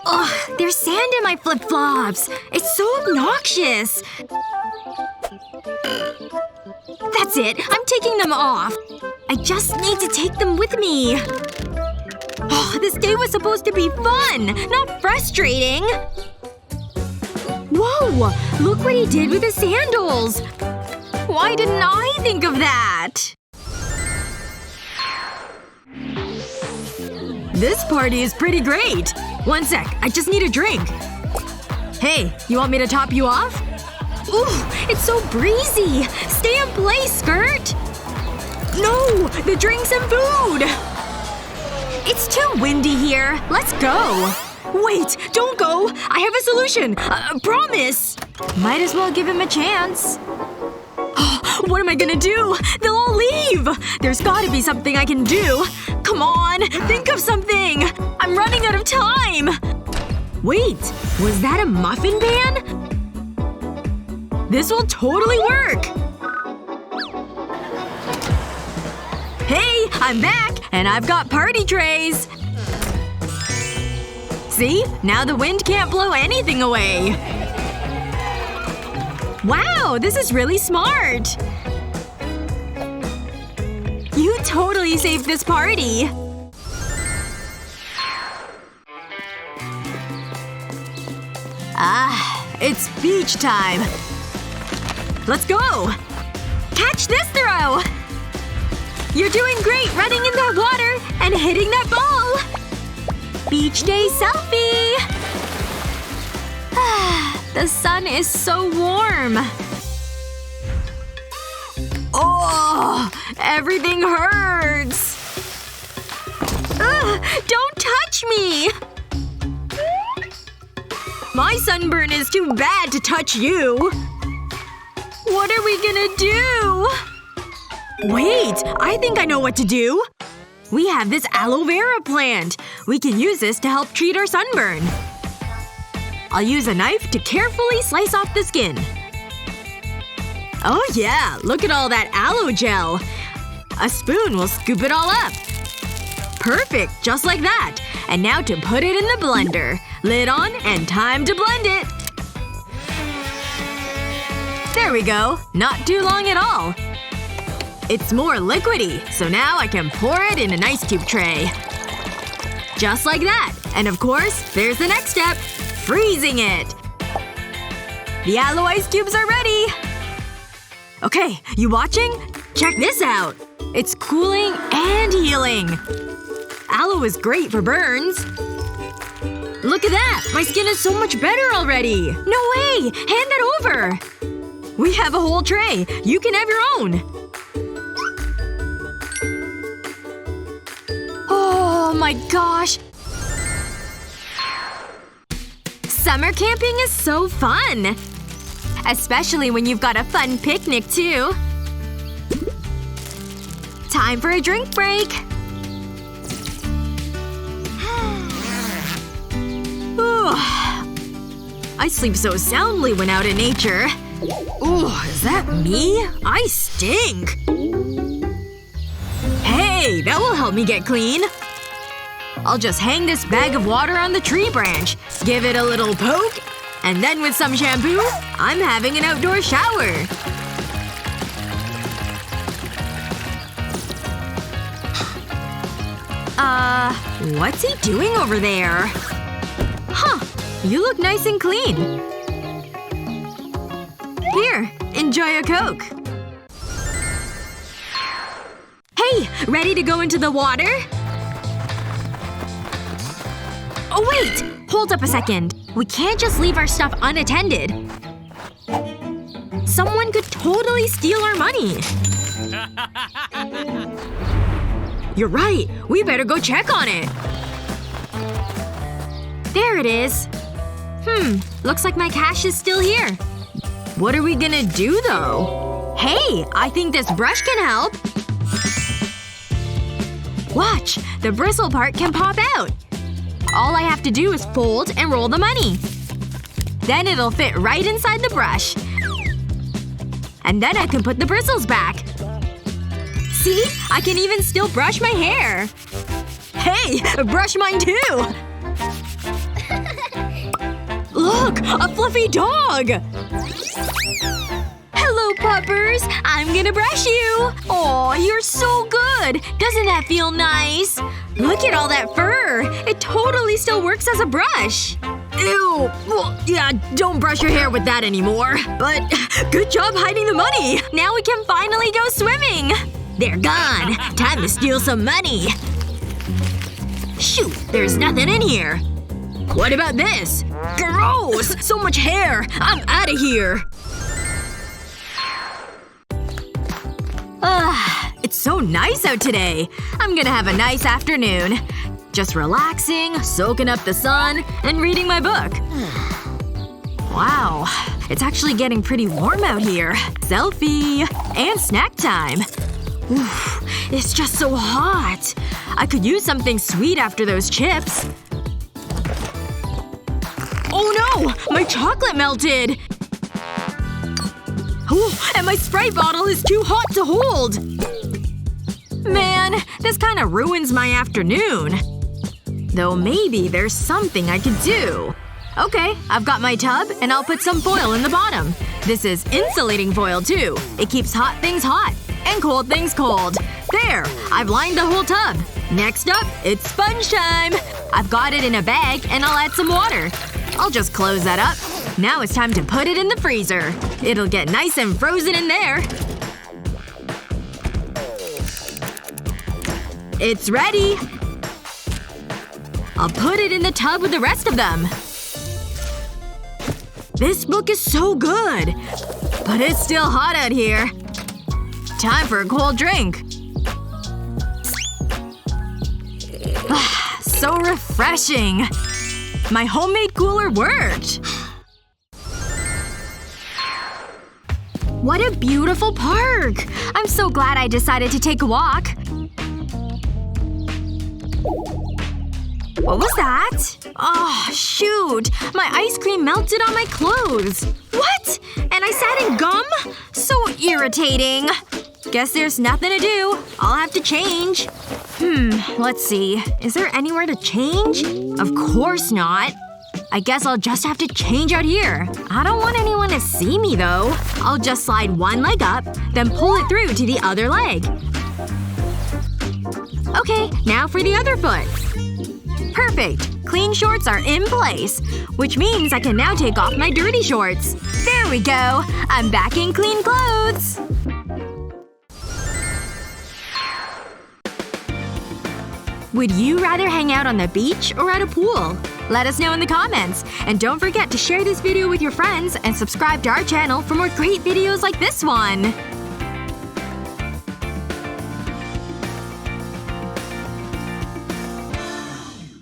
Ugh, there's sand in my flip-flops. It's so obnoxious. That's it. I'm taking them off. I just need to take them with me. Oh, this day was supposed to be fun, not frustrating. Whoa! Look what he did with the sandals! Why didn't I think of that? This party is pretty great. One sec, I just need a drink. Hey, you want me to top you off? Ooh, it's so breezy! Stay in place, skirt! No! The drinks and food! It's too windy here. Let's go. Wait! Don't go! I have a solution! Promise! Might as well give him a chance. What am I gonna do? They'll all leave! There's gotta be something I can do. Come on! Think of something! I'm running out of time! Wait. Was that a muffin ban? This will totally work! Hey! I'm back! And I've got party trays! See? Now the wind can't blow anything away. Wow! This is really smart! You totally saved this party! Ah, it's beach time. Let's go! Catch this throw! You're doing great running in that water and hitting that ball! Beach day selfie! Ah, the sun is so warm. Oh! Everything hurts! Ugh! Don't touch me! My sunburn is too bad to touch you. What are we gonna do? Wait! I think I know what to do! We have this aloe vera plant. We can use this to help treat our sunburn. I'll use a knife to carefully slice off the skin. Oh yeah! Look at all that aloe gel. A spoon will scoop it all up. Perfect! Just like that. And now to put it in the blender. Lid on and time to blend it. There we go. Not too long at all. It's more liquidy, so now I can pour it in an ice cube tray. Just like that. And of course, there's the next step. Freezing it. The aloe ice cubes are ready! Okay, you watching? Check this out! It's cooling and healing. Aloe is great for burns. Look at that! My skin is so much better already! No way! Hand that over! We have a whole tray. You can have your own. Oh my gosh. Summer camping is so fun! Especially when you've got a fun picnic, too. Time for a drink break. I sleep so soundly when out in nature. Ooh, is that me? I stink! Hey, that will help me get clean. I'll just hang this bag of water on the tree branch, give it a little poke, and then with some shampoo, I'm having an outdoor shower. What's he doing over there? Huh. You look nice and clean. Here, enjoy a Coke. Hey! Ready to go into the water? Oh wait! Hold up a second. We can't just leave our stuff unattended. Someone could totally steal our money. You're right. We better go check on it. There it is. Looks like my cash is still here. What are we gonna do, though? Hey! I think this brush can help. Watch! The bristle part can pop out. All I have to do is fold and roll the money. Then it'll fit right inside the brush. And then I can put the bristles back. See? I can even still brush my hair. Hey! Brush mine too! A fluffy dog! Hello, puppers! I'm gonna brush you! Aw, you're so good! Doesn't that feel nice? Look at all that fur! It totally still works as a brush! Ew. Well, yeah, don't brush your hair with that anymore. But good job hiding the money! Now we can finally go swimming! They're gone! Time to steal some money! Shoot, there's nothing in here. What about this? Gross! So much hair! I'm outta here! It's so nice out today. I'm gonna have a nice afternoon. Just relaxing, soaking up the sun, and reading my book. Wow. It's actually getting pretty warm out here. Selfie! And snack time. Oof. It's just so hot. I could use something sweet after those chips. Oh no! My chocolate melted! Oh, and my Sprite bottle is too hot to hold! Man, this kinda ruins my afternoon. Though maybe there's something I could do. Okay, I've got my tub, and I'll put some foil in the bottom. This is insulating foil, too. It keeps hot things hot. And cold things cold. There! I've lined the whole tub. Next up, it's sponge time! I've got it in a bag, and I'll add some water. I'll just close that up. Now it's time to put it in the freezer. It'll get nice and frozen in there. It's ready! I'll put it in the tub with the rest of them. This book is so good! But it's still hot out here. Time for a cold drink. So refreshing. My homemade cooler worked! What a beautiful park! I'm so glad I decided to take a walk. What was that? Oh, shoot. My ice cream melted on my clothes. What? And I sat in gum? So irritating. Guess there's nothing to do. I'll have to change. Let's see. Is there anywhere to change? Of course not. I guess I'll just have to change out here. I don't want anyone to see me, though. I'll just slide one leg up, then pull it through to the other leg. Okay, now for the other foot. Perfect. Clean shorts are in place. Which means I can now take off my dirty shorts. There we go. I'm back in clean clothes. Would you rather hang out on the beach or at a pool? Let us know in the comments. And don't forget to share this video with your friends and subscribe to our channel for more great videos like this one.